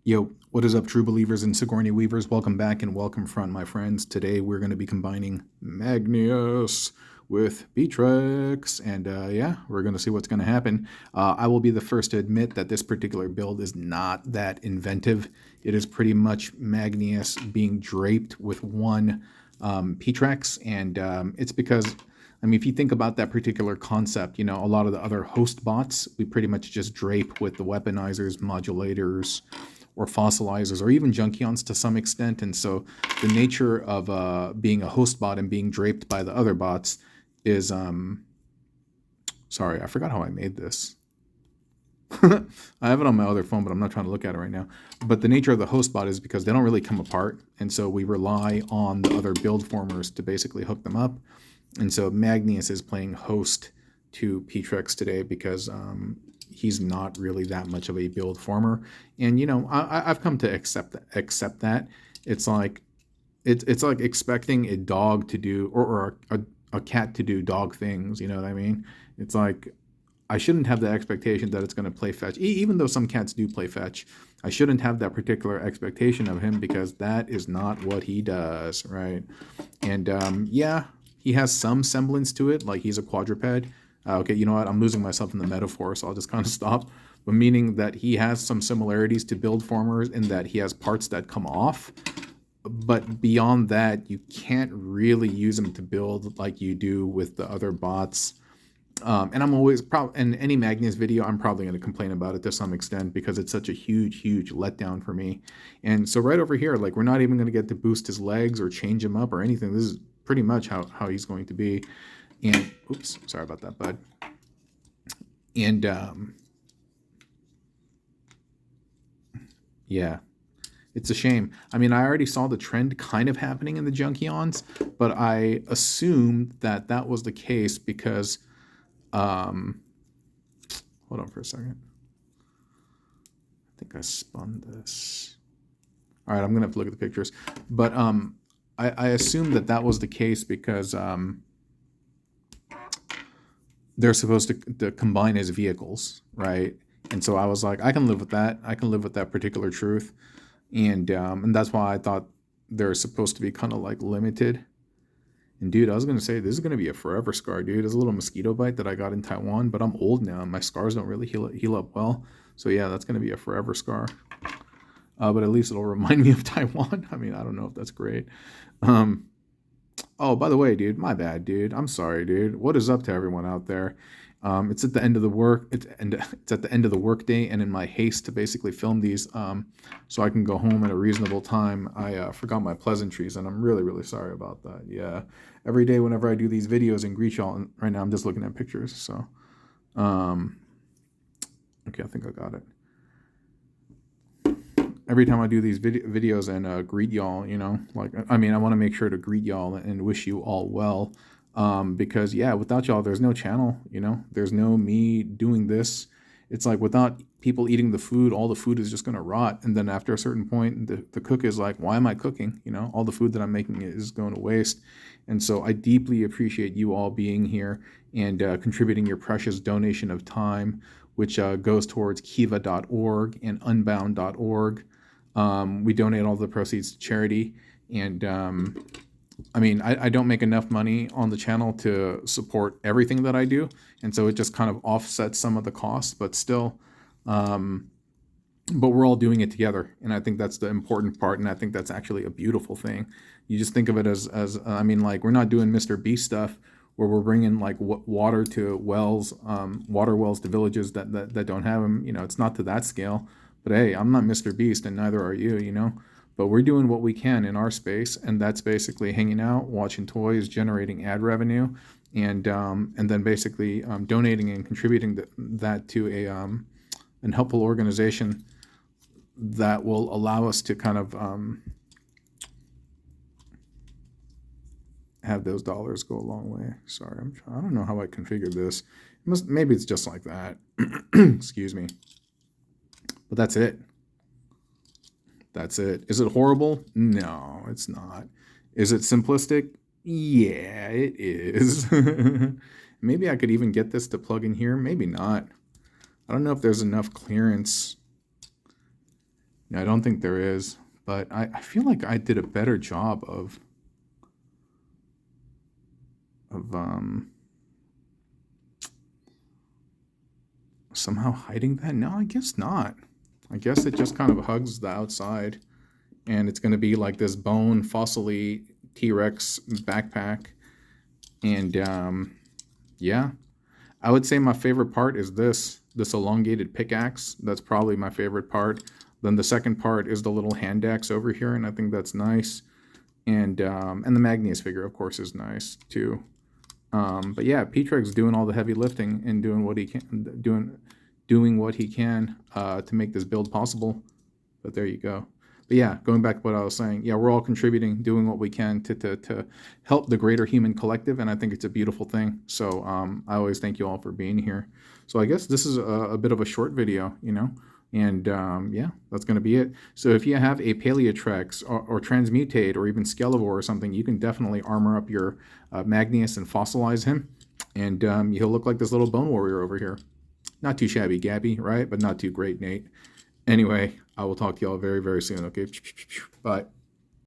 Yo, what is up, true believers and Sigourney Weavers? Welcome back and welcome front, my friends. Today we're going to be combining Magneous with Petrex, and yeah, we're going to see what's going to happen. I will be the first to admit that this particular build is not that inventive. It is pretty much Magneous being draped with one Petrex, and it's because, I mean, if you think about that particular concept, you know, a lot of the other host bots, we pretty much just drape with the weaponizers, modulators, or fossilizers, or even junkions to some extent. And so the nature of being a host bot and being draped by the other bots is, sorry, I forgot how I made this. I have it on my other phone, but I'm not trying to look at it right now. But the nature of the host bot is because they don't really come apart. And so we rely on the other build formers to basically hook them up. And so Magneous is playing host to Petrex today because he's not really that much of a build former. And, you know, I've come to accept that. It's like it's like expecting a dog to do, or a cat to do dog things, you know what I mean? It's like, I shouldn't have the expectation that it's going to play fetch. Even though some cats do play fetch, I shouldn't have that particular expectation of him because that is not what he does, right? And yeah, he has some semblance to it, like he's a quadruped. Okay, you know what? I'm losing myself in the metaphor, so I'll just kind of stop. But meaning that he has some similarities to build formers in that he has parts that come off. But beyond that, you can't really use him to build like you do with the other bots. And I'm always in any Magnus video, I'm probably going to complain about it to some extent because it's such a huge letdown for me. And so right over here, like, we're not even going to get to boost his legs or change him up or anything. This is pretty much how he's going to be. And oops, sorry about that, bud. And yeah, it's a shame. I mean, I already saw the trend kind of happening in the junkions, but I assumed that that was the case because hold on for a second. I think I spun this. All right, I'm gonna have to look at the pictures, but I assumed that that was the case because they're supposed to combine as vehicles, right? And so I was like, I can live with that. I can live with that particular truth. And that's why I thought they're supposed to be kind of like limited. And dude, I was going to say, this is going to be a forever scar, dude. It's a little mosquito bite that I got in Taiwan, but I'm old now and my scars don't really heal up well. So yeah, that's going to be a forever scar. But at least it'll remind me of Taiwan. I mean, I don't know if that's great. Oh, by the way, dude, my bad, dude. I'm sorry, dude. What is up to everyone out there? It's at the end of the work. It's at the end of the workday, and in my haste to basically film these, so I can go home at a reasonable time, I forgot my pleasantries, and I'm really sorry about that. Yeah, every day whenever I do these videos and greet y'all, and right now I'm just looking at pictures. So, okay, I think I got it. Every time I do these videos and greet y'all, you know, like, I mean, I want to make sure to greet y'all and wish you all well, because yeah, without y'all, there's no channel, you know, there's no me doing this. It's like, without people eating the food, all the food is just going to rot. And then after a certain point, the cook is like, why am I cooking? You know, all the food that I'm making is going to waste. And so I deeply appreciate you all being here and contributing your precious donation of time, which goes towards kiva.org and unbound.org. We donate all the proceeds to charity, and I mean, I don't make enough money on the channel to support everything that I do, and so it just kind of offsets some of the costs, but still, but we're all doing it together, and I think that's the important part, and I think that's actually a beautiful thing. You just think of it as I mean, like, we're not doing Mr. Beast stuff where we're bringing like water to wells, water wells to villages that don't have them. You know, it's not to that scale. But hey, I'm not Mr. Beast, and neither are you, you know? But we're doing what we can in our space, and that's basically hanging out, watching toys, generating ad revenue, and then basically donating and contributing that to an helpful organization that will allow us to kind of have those dollars go a long way. Sorry, I don't know how I configured this. Maybe it's just like that. Excuse me. But that's it. That's it. Is it horrible? No, it's not. Is it simplistic? Yeah, it is. Maybe I could even get this to plug in here. Maybe not. I don't know if there's enough clearance I don't think there is, but I feel like I did a better job of somehow hiding that. No, I guess not. I guess it just kind of hugs the outside, and it's going to be like this bone fossily T-Rex backpack. And yeah, I would say my favorite part is this elongated pickaxe. That's probably my favorite part. Then the second part is the little hand axe over here, and I think that's nice. And the Magneous figure, of course, is nice too. But yeah, Petrex doing all the heavy lifting and doing what he can, doing what he can to make this build possible. But there you go. But yeah, going back to what I was saying, yeah, we're all contributing, doing what we can to help the greater human collective, and I think it's a beautiful thing. So I always thank you all for being here. So I guess this is a bit of a short video, you know, and yeah, that's going to be it. So if you have a Paleotrex or Transmutate or even Skelevore or something, you can definitely armor up your Magneous and fossilize him, and he'll look like this little bone warrior over here. Not too shabby Gabby, right? But not too great, Nate. Anyway, I will talk to y'all very, very soon, okay? Bye.